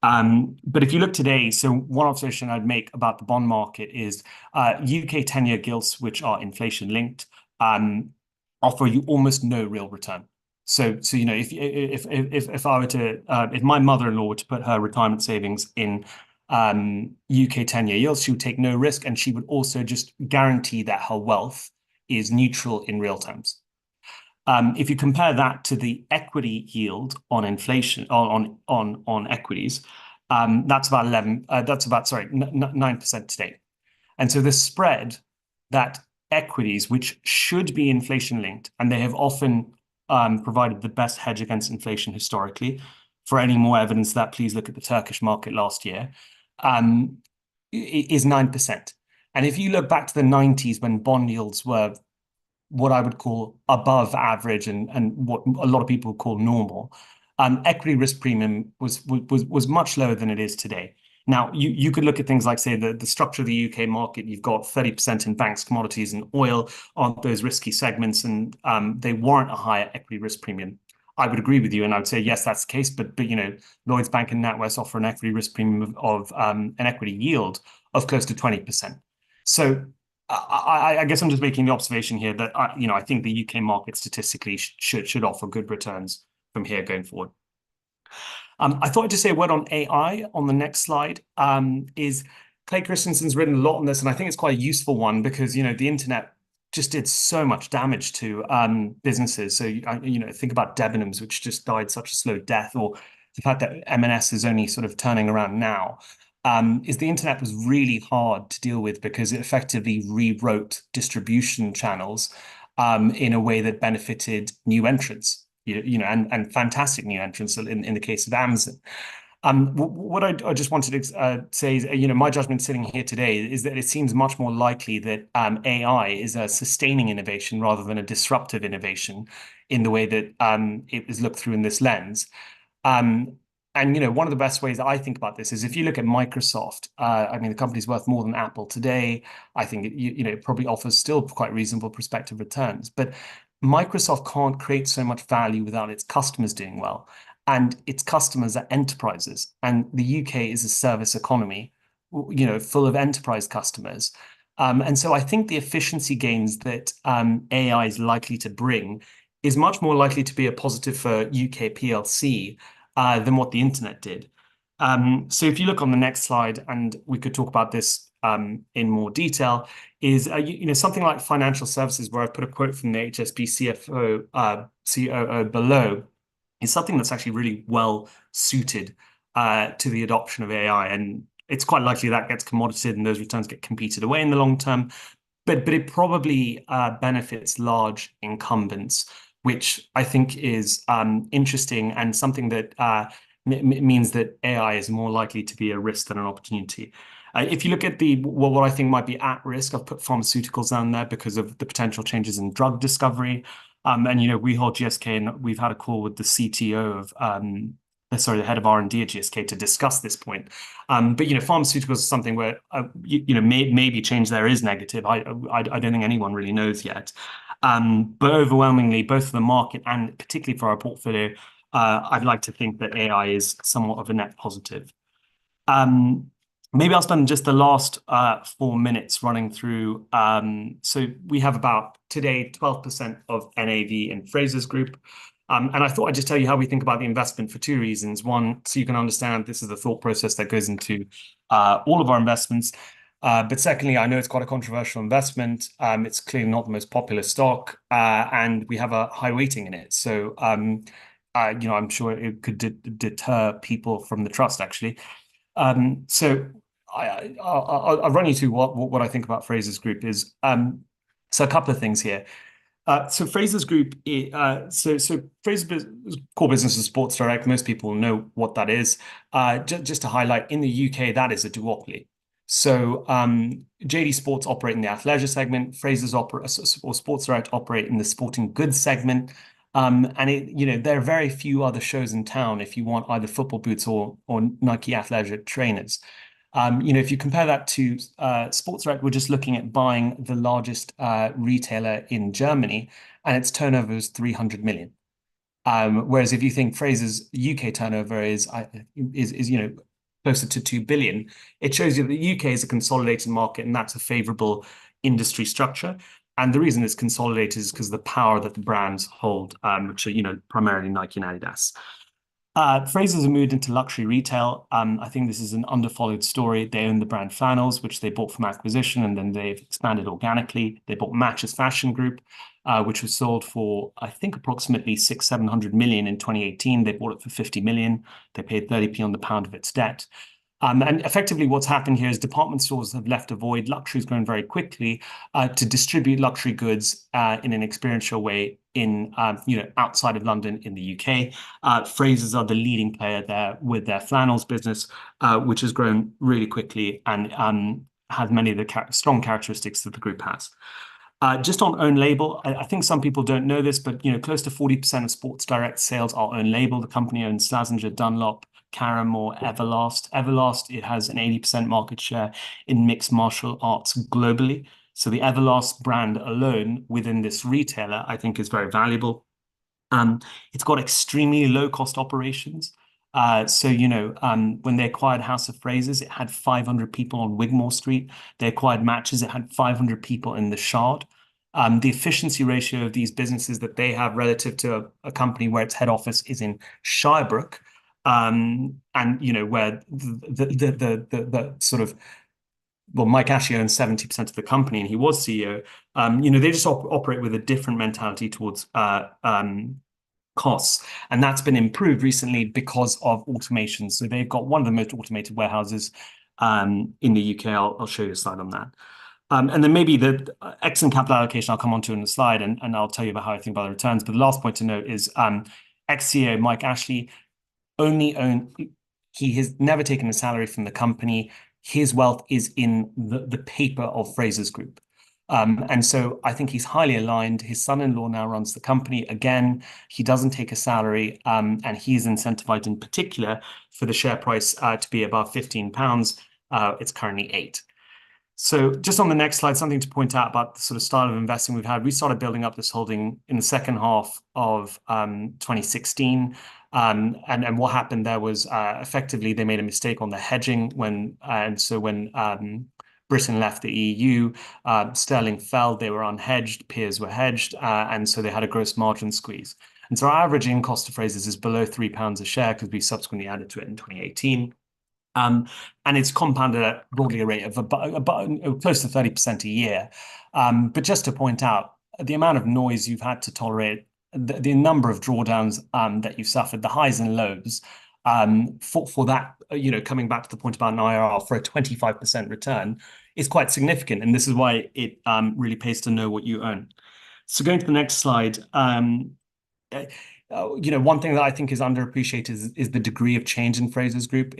But if you look today, so one observation I'd make about the bond market is UK 10-year gilts, which are inflation linked, offer you almost no real return. So if I were to if my mother-in-law were to put her retirement savings in UK 10-year yields, she would take no risk, and she would also just guarantee that her wealth is neutral in real terms. If you compare that to the equity yield on inflation on equities, that's about 9% today. And so the spread that equities, which should be inflation linked, and they have often provided the best hedge against inflation historically. For any more evidence of that, please look at the Turkish market last year, is 9%. And if you look back to the 90s, when bond yields were what I would call above average and what a lot of people call normal, equity risk premium was much lower than it is today. Now, you could look at things like, say, the structure of the UK market. You've got 30% in banks, commodities, and oil on those risky segments, and they warrant a higher equity risk premium. I would agree with you, and I would say, yes, that's the case. But Lloyds Bank and NatWest offer an equity risk premium of an equity yield of close to 20%. So I guess I'm just making the observation here that I think the UK market statistically should offer good returns from here going forward. I thought I'd just say a word on AI on the next slide. Is Clay Christensen's written a lot on this, and I think it's quite a useful one because the internet just did so much damage to businesses. So think about Debenhams, which just died such a slow death, or the fact that M&S is only sort of turning around now. Is the internet was really hard to deal with because it effectively rewrote distribution channels in a way that benefited new entrants, and fantastic new entrants in the case of Amazon. What I just wanted to say is, my judgment sitting here today is that it seems much more likely that AI is a sustaining innovation rather than a disruptive innovation in the way that it was looked through in this lens. Um, and one of the best ways that I think about this is if you look at Microsoft. I mean, the company's worth more than Apple today. I think it probably offers still quite reasonable prospective returns, but Microsoft can't create so much value without its customers doing well. And its customers are enterprises, and the UK is a service economy, full of enterprise customers. And so I think the efficiency gains that AI is likely to bring is much more likely to be a positive for UK PLC than what the internet did. So if you look on the next slide, and we could talk about this in more detail, is something like financial services, where I've put a quote from the HSB COO below, is something that's actually really well suited to the adoption of AI, and it's quite likely that gets commoditized and those returns get competed away in the long term. But it probably benefits large incumbents, which I think is interesting, and something that means that AI is more likely to be a risk than an opportunity. If you look at what I think might be at risk, I've put pharmaceuticals down there because of the potential changes in drug discovery. And we hold GSK, and we've had a call with the CTO of the head of R&D at GSK to discuss this point. But pharmaceuticals is something where maybe change there is negative. I don't think anyone really knows yet. But overwhelmingly, both for the market and particularly for our portfolio, I'd like to think that AI is somewhat of a net positive. Maybe I'll spend just the last 4 minutes running through. So we have about today 12% of NAV in Frasers Group. And I thought I'd just tell you how we think about the investment for 2 reasons. One, so you can understand this is the thought process that goes into all of our investments. But secondly, I know it's quite a controversial investment. It's clearly not the most popular stock, and we have a high weighting in it. So, I'm sure it could deter people from the trust, actually. So I'll run you through what I think about Frasers Group is. So a couple of things here. So Frasers Group, so Frasers' core business is Sports Direct. Most people know what that is. Just to highlight, in the UK, that is a duopoly. So JD Sports operate in the athleisure segment. Frasers or Sports Direct operate in the sporting goods segment. And there are very few other shows in town if you want either football boots or Nike athleisure trainers. If you compare that to Sports Direct, we're just looking at buying the largest retailer in Germany, and its turnover is 300 million. Whereas if you think Frasers' UK turnover is closer to 2 billion, it shows you that the UK is a consolidated market, and that's a favorable industry structure. And the reason it's consolidated is because of the power that the brands hold, which are primarily Nike and Adidas. Frasers have moved into luxury retail. I think this is an underfollowed story. They own the brand Flannels, which they bought from acquisition, and then they've expanded organically. They bought Matches Fashion Group, which was sold for, I think, approximately 600-700 million in 2018. They bought it for 50 million. They paid 30p on the pound of its debt. And effectively, what's happened here is department stores have left a void. Luxury's grown very quickly to distribute luxury goods in an experiential way in outside of London in the UK. Frasers are the leading player there with their flannels business, which has grown really quickly and has many of the strong characteristics that the group has. Just on own label, I think some people don't know this, but close to 40% of Sports Direct sales are own label. The company owns Slazenger, Dunlop, Caramore, Everlast. Everlast, it has an 80% market share in mixed martial arts globally. So the Everlast brand alone within this retailer, I think, is very valuable. It's got extremely low-cost operations. When they acquired House of Frasers, it had 500 people on Wigmore Street. They acquired Matches, it had 500 people in the Shard. The efficiency ratio of these businesses that they have relative to a company where its head office is in Shirebrook, where the sort of, well, Mike Ashley owns 70% of the company and he was CEO. They just operate with a different mentality towards costs, and that's been improved recently because of automation. So they've got one of the most automated warehouses in the UK. I'll show you a slide on that. And then maybe the excellent capital allocation I'll come on to in the slide, and I'll tell you about how I think about the returns. But the last point to note is ex-CEO Mike Ashley only owned He has never taken a salary from the company. His wealth is in the paper of Frasers Group. And so I think he's highly aligned. His son-in-law now runs the company. Again, he doesn't take a salary, and he's incentivized in particular for the share price to be above £15. It's currently 8. So just on the next slide, something to point out about the sort of style of investing we've had. We started building up this holding in the second half of 2016. And what happened there was effectively they made a mistake on the hedging when Britain left the EU, sterling fell, they were unhedged, peers were hedged, and so they had a gross margin squeeze. And so our average in cost of Frasers is below £3 a share because we subsequently added to it in 2018. And it's compounded at broadly a rate of about close to 30% a year. But just to point out, the amount of noise you've had to tolerate, the number of drawdowns that you've suffered, the highs and lows, for that, coming back to the point about an IRR for a 25% return is quite significant. And this is why it really pays to know what you own. So going to the next slide, one thing that I think is underappreciated is the degree of change in Frasers Group.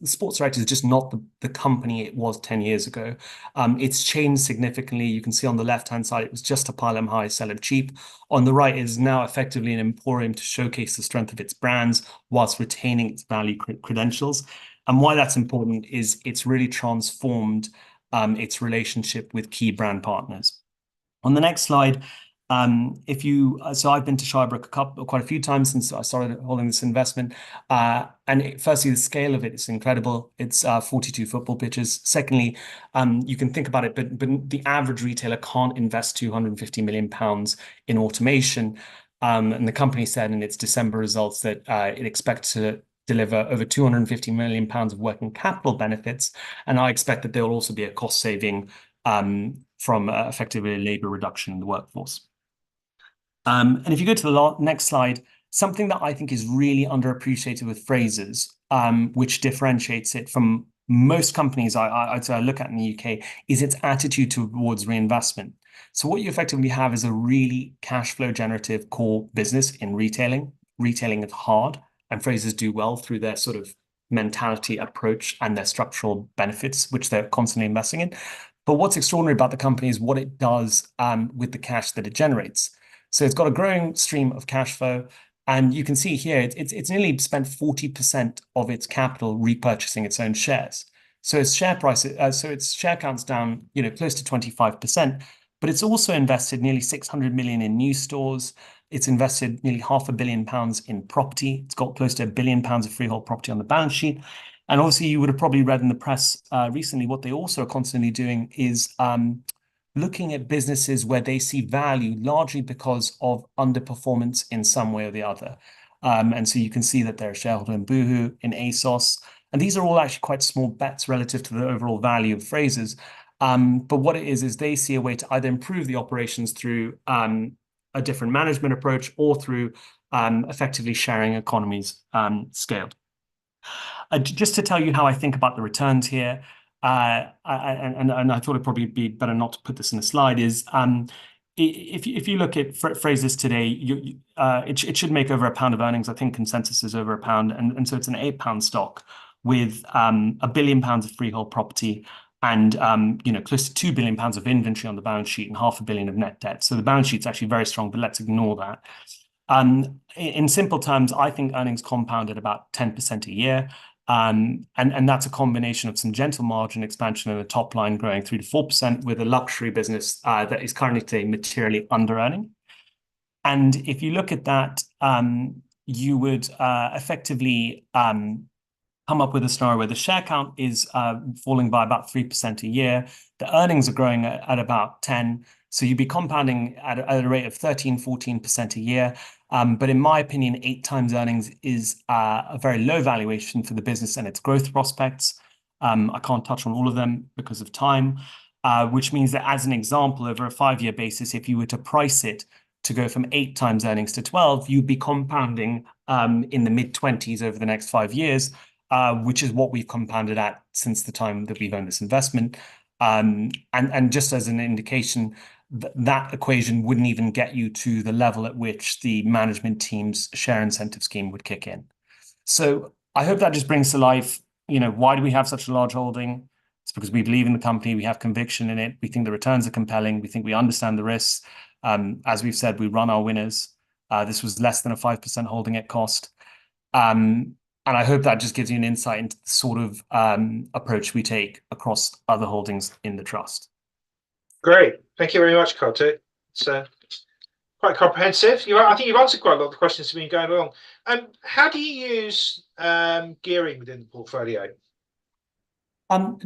Sports Direct is just not the company it was 10 years ago. It's changed significantly. You can see on the left-hand side, it was just a pile 'em high, sell 'em cheap. On the right, it is now effectively an emporium to showcase the strength of its brands whilst retaining its value credentials. And why that's important is it's really transformed its relationship with key brand partners. On the next slide, so I've been to Shirebrook quite a few times since I started holding this investment. Firstly, the scale of it is incredible. It's 42 football pitches. Secondly, you can think about it, but the average retailer can't invest £250 million in automation. And the company said in its December results that it expects to deliver over £250 million of working capital benefits. And I expect that there will also be a cost saving from effectively a labor reduction in the workforce. And if you go to the next slide, something that I think is really underappreciated with Frasers, which differentiates it from most companies I look at in the UK, is its attitude towards reinvestment. So what you effectively have is a really cash flow generative core business in retailing. Retailing is hard, and Frasers do well through their sort of mentality approach and their structural benefits, which they're constantly investing in. But what's extraordinary about the company is what it does with the cash that it generates. So it's got a growing stream of cash flow, and you can see here it's nearly spent 40% of its capital repurchasing its own shares. So its share price, so its share count's down, close to 25%. But it's also invested nearly 600 million in new stores. It's invested nearly £500 million in property. It's got close to £1 billion of freehold property on the balance sheet. And obviously, you would have probably read in the press recently what they also are constantly doing is looking at businesses where they see value largely because of underperformance in some way or the other. And so you can see that they're a shareholder in Boohoo, in ASOS, and these are all actually quite small bets relative to the overall value of Frasers. But what it is they see a way to either improve the operations through a different management approach or through effectively sharing economies scaled. Just to tell you how I think about the returns here, and I thought it'd probably be better not to put this in a slide, is if you look at Frasers today, it should make over £1 of earnings. I think consensus is over £1, and so it's an £8 stock with £1 billion of freehold property and close to £2 billion of inventory on the balance sheet and £500 million of net debt. So the balance sheet's actually very strong, but let's ignore that. In simple terms, I think earnings compound at about 10% a year. And that's a combination of some gentle margin expansion and the top line growing 3 to 4% with a luxury business that is currently today materially under earning. And if you look at that, you would effectively come up with a scenario where the share count is falling by about 3% a year. The earnings are growing at about 10. So you'd be compounding at a rate of 13, 14% a year. But in my opinion, 8 times earnings is a very low valuation for the business and its growth prospects. I can't touch on all of them because of time, which means that as an example, over a 5-year basis, if you were to price it to go from 8 times earnings to 12, you'd be compounding in the mid-20s over the next 5 years, which is what we've compounded at since the time that we've owned this investment. And just as an indication, that equation wouldn't even get you to the level at which the management team's share incentive scheme would kick in. So I hope that just brings to life, why do we have such a large holding? It's because we believe in the company, we have conviction in it, we think the returns are compelling, we think we understand the risks. As we've said, we run our winners. This was less than a 5% holding at cost. And I hope that just gives you an insight into the sort of approach we take across other holdings in the trust. Great. Thank you very much, Kartik. It's quite comprehensive. I think you've answered quite a lot of the questions that have been going along. How do you use gearing within the portfolio?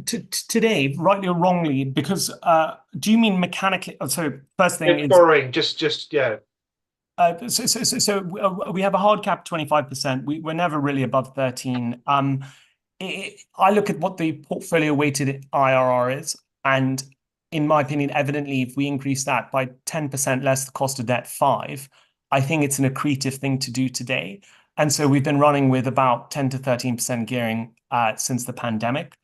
Today, rightly or wrongly, because do you mean mechanically? So first thing is borrowing, just yeah. So we have a hard cap 25%. We're never really above 13. I look at what the portfolio weighted IRR is, and in my opinion, evidently, if we increase that by 10% less the cost of debt 5, I think it's an accretive thing to do today. And so we've been running with about 10 to 13% gearing since the pandemic.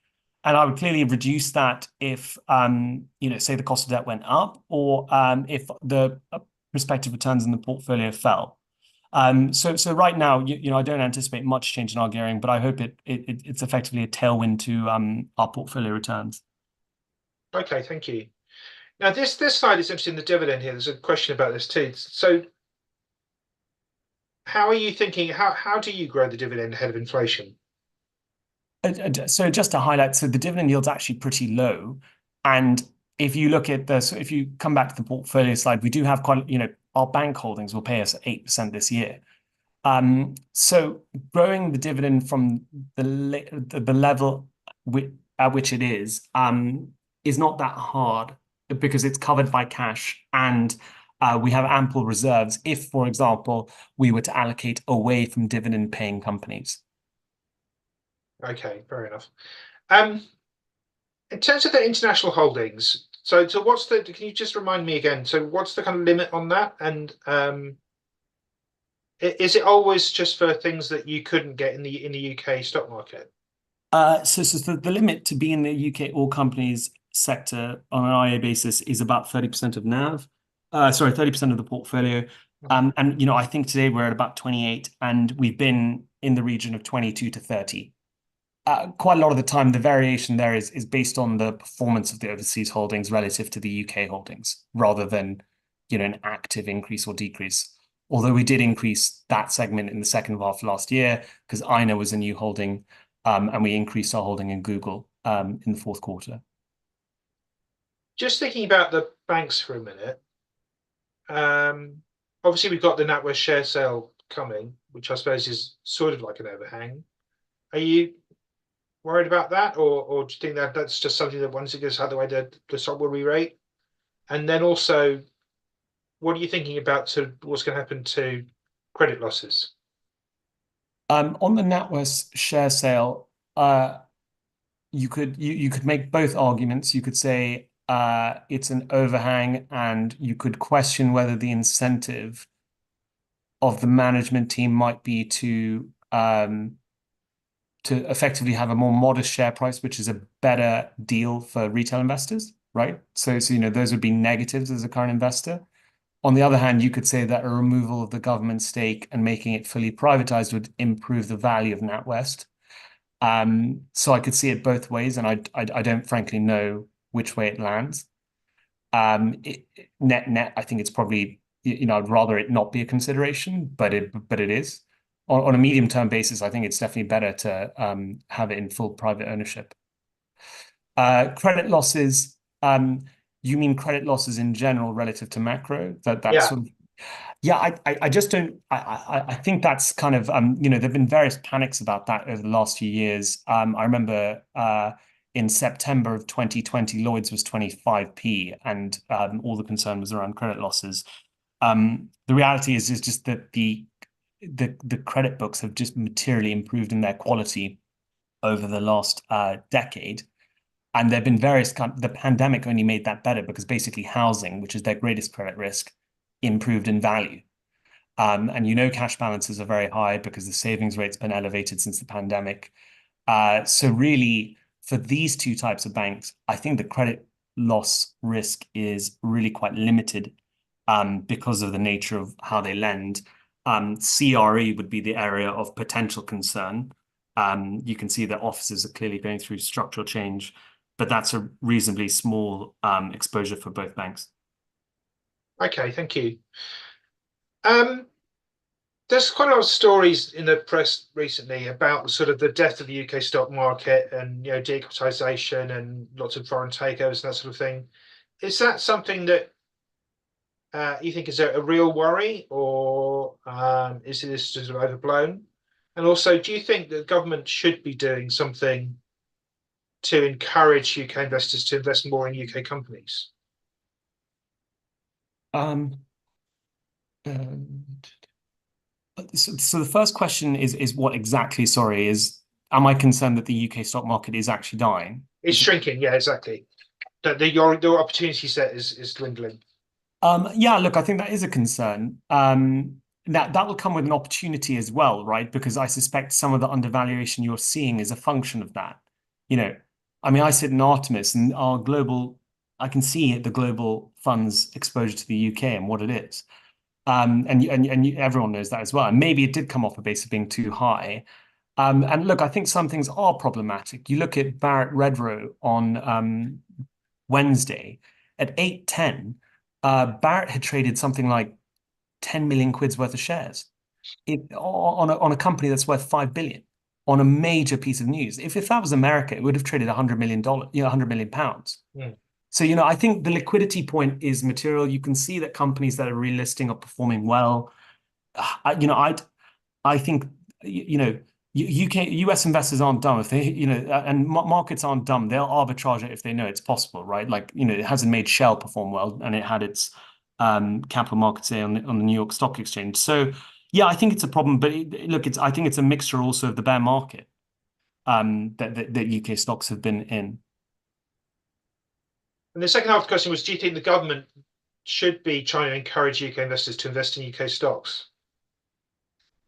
And I would clearly reduce that if, say the cost of debt went up, or if the prospective returns in the portfolio fell. So right now, I don't anticipate much change in our gearing, but I hope it's effectively a tailwind to our portfolio returns. Okay, thank you. Now this slide is interesting. The dividend here. There's a question about this too. So, how are you thinking? How do you grow the dividend ahead of inflation? So just to highlight, so the dividend yield's actually pretty low, and if you look at if you come back to the portfolio slide, we do have quite, our bank holdings will pay us 8% this year. So growing the dividend from the level at which it is not that hard because it's covered by cash, and we have ample reserves if, for example, we were to allocate away from dividend paying companies. Okay, fair enough. In terms of the international holdings, so what's can you just remind me again? So what's the kind of limit on that? And is it always just for things that you couldn't get in the UK stock market? So the limit to be in the UK all companies sector on an IA basis is about 30% of NAV. 30% of the portfolio. And I think today we're at about 28, and we've been in the region of 22 to 30. Quite a lot of the time, the variation there is based on the performance of the overseas holdings relative to the UK holdings, rather than an active increase or decrease. Although we did increase that segment in the second half of last year because INA was a new holding, and we increased our holding in Google in the fourth quarter. Just thinking about the banks for a minute. Obviously, we've got the NatWest share sale coming, which I suppose is sort of like an overhang. Are you worried about that, or do you think that that's just something that once it goes out the way, the stock will re-rate? And then also, what are you thinking about what's going to happen to credit losses? On the NatWest share sale, you could make both arguments. You could say it's an overhang, and you could question whether the incentive of the management team might be to effectively have a more modest share price, which is a better deal for retail investors, right? So those would be negatives as a current investor. On the other hand, you could say that a removal of the government stake and making it fully privatized would improve the value of NatWest. So I could see it both ways, and I don't frankly know which way it lands. Net, I think it's probably, I'd rather it not be a consideration, but it is. On a medium-term basis, I think it's definitely better to have it in full private ownership. Credit losses, you mean credit losses in general relative to macro? Yeah. Sort of, yeah, I just don't. I think that's kind of there've been various panics about that over the last few years. I remember in September of 2020, Lloyd's was 25p, and all the concern was around credit losses. The reality is just that the credit books have just materially improved in their quality over the last decade. And there have been the pandemic only made that better because basically housing, which is their greatest credit risk, improved in value. And cash balances are very high because the savings rate's been elevated since the pandemic. So really, for these two types of banks, I think the credit loss risk is really quite limited because of the nature of how they lend. CRE would be the area of potential concern. You can see that offices are clearly going through structural change, but that's a reasonably small exposure for both banks. Okay, thank you. Um, there's quite a lot of stories in the press recently about sort of the death of the UK stock market and de-equitisation and lots of foreign takeovers and that sort of thing. Is that something that you think is a real worry, or is this sort of overblown? And also, do you think the government should be doing something to encourage UK investors to invest more in UK companies? Um, um, so the first question is what exactly, sorry, am I concerned that the UK stock market is actually dying? It's shrinking, yeah, exactly. That your opportunity set is dwindling. Yeah, look, I think that is a concern. That will come with an opportunity as well, right? Because I suspect some of the undervaluation you're seeing is a function of that. You know, I mean, I sit in Artemis and I can see the global funds exposure to the UK and what it is. Everyone knows that as well. And maybe it did come off a base of being too high. And look, I think some things are problematic. You look at Barrett Redrow on Wednesday at 8:10. Barrett had traded something like 10 million quid's worth of shares on a company that's worth 5 billion on a major piece of news. If that was America, it would have traded $100 million, £100 million. Mm. So, I think the liquidity point is material. You can see that companies that are relisting are performing well. I think, US investors aren't dumb if they, and markets aren't dumb. They'll arbitrage it if they know it's possible, right? Like, it hasn't made Shell perform well, and it had its capital markets day on the New York Stock Exchange. So, yeah, I think it's a problem. But look, I think it's a mixture also of the bear market that UK stocks have been in. And the second half of the question was, do you think the government should be trying to encourage UK investors to invest in UK stocks?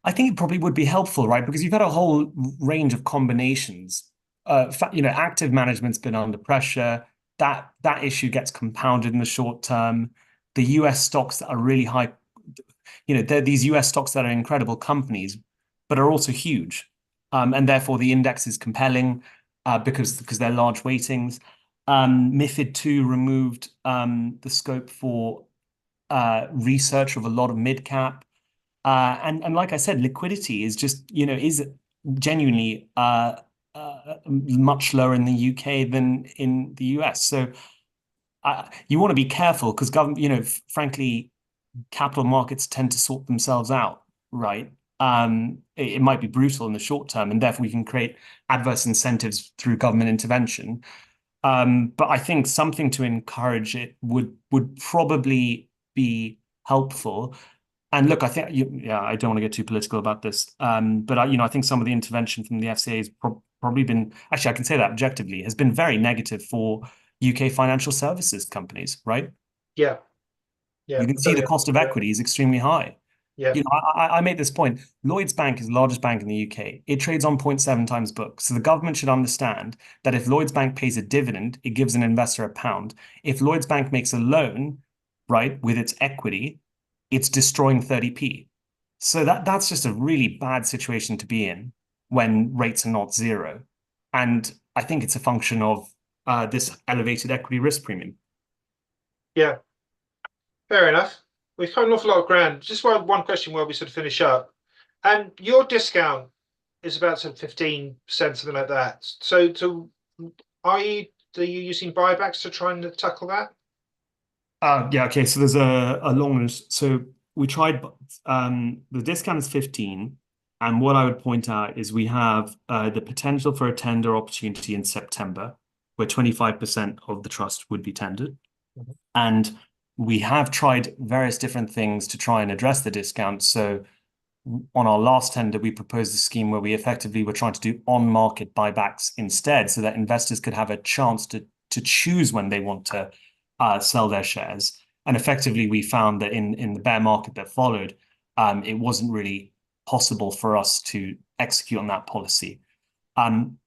I think it probably would be helpful, right? Because you've got a whole range of combinations. Active management's been under pressure. That issue gets compounded in the short term. The US stocks that are really high, they're these US stocks that are incredible companies, but are also huge. And therefore the index is compelling because they're large weightings. MiFID II removed the scope for research of a lot of mid cap. And like I said, liquidity is just, is genuinely much lower in the UK than in the US. So you want to be careful because government, frankly, capital markets tend to sort themselves out, right? It might be brutal in the short term, and therefore we can create adverse incentives through government intervention. But I think something to encourage it would probably be helpful. And look, I think, I don't want to get too political about this, but I think some of the intervention from the FCA has probably been, actually, I can say that objectively, has been very negative for UK financial services companies, right? Yeah, yeah, You can see the totally. cost of equity is extremely high. Yeah, I made this point. Lloyds Bank is the largest bank in the UK. It trades on 0.7 times book. So the government should understand that if Lloyds Bank pays a dividend, it gives an investor a pound. If Lloyds Bank makes a loan, right, with its equity, it's destroying 30p. So that's just a really bad situation to be in when rates are not zero. And I think it's a function of this elevated equity risk premium. yeah, fair enough. We've covered an awful lot of ground. Just one question while we sort of finish up. And your discount is about sort of 15%, something like that. So are you using buybacks to try and tackle that? Yeah, okay. So there's a long list. So we tried the discount is 15. And what I would point out is we have the potential for a tender opportunity in September, where 25% of the trust would be tendered. Mhm. And we have tried various different things to try and address the discount. So on our last tender, we proposed a scheme where we effectively were trying to do on-market buybacks instead, so that investors could have a chance to choose when they want to sell their shares. And effectively, we found that in the bear market that followed, it wasn't really possible for us to execute on that policy.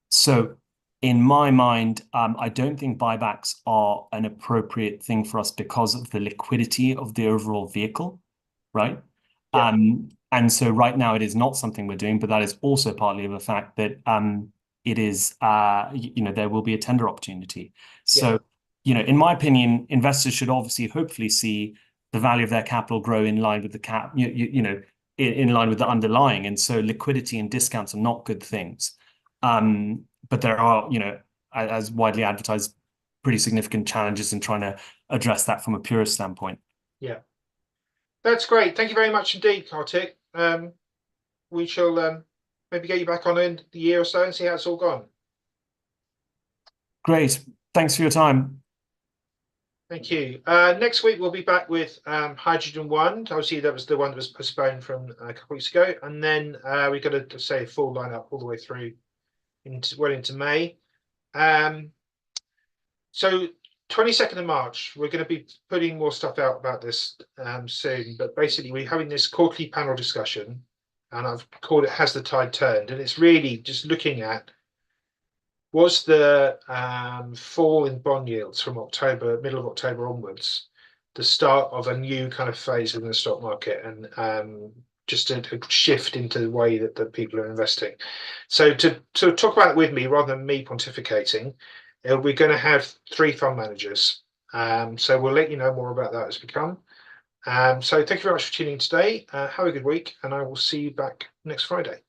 So in my mind, I don't think buybacks are an appropriate thing for us because of the liquidity of the overall vehicle, right? Yeah. And so right now it is not something we're doing, but that is also partly of the fact that it is, there will be a tender opportunity. So, in my opinion, investors should obviously hopefully see the value of their capital grow in line with the in line with the underlying. And so liquidity and discounts are not good things. But there are, as widely advertised, pretty significant challenges in trying to address that from a purist standpoint. Yeah, that's great. Thank you very much indeed, Kartik. We shall maybe get you back on in the year or so and see how it's all gone. Great. Thanks for your time. Thank you. Next week we'll be back with Hydrogen One. Obviously, that was the one that was postponed from a couple of weeks ago, and then we're going to say full lineup all the way through into May. So 22nd of March, we're going to be putting more stuff out about this soon. But basically, we're having this quarterly panel discussion, and I've called it "Has the Tide Turned?" And it's really just looking at was the fall in bond yields from middle of October onwards, the start of a new kind of phase in the stock market, and just a shift into the way that the people are investing. So to talk about it with me, rather than me pontificating, we're going to have 3 fund managers. So we'll let you know more about that as we come. So thank you very much for tuning in today. Have a good week, and I will see you back next Friday.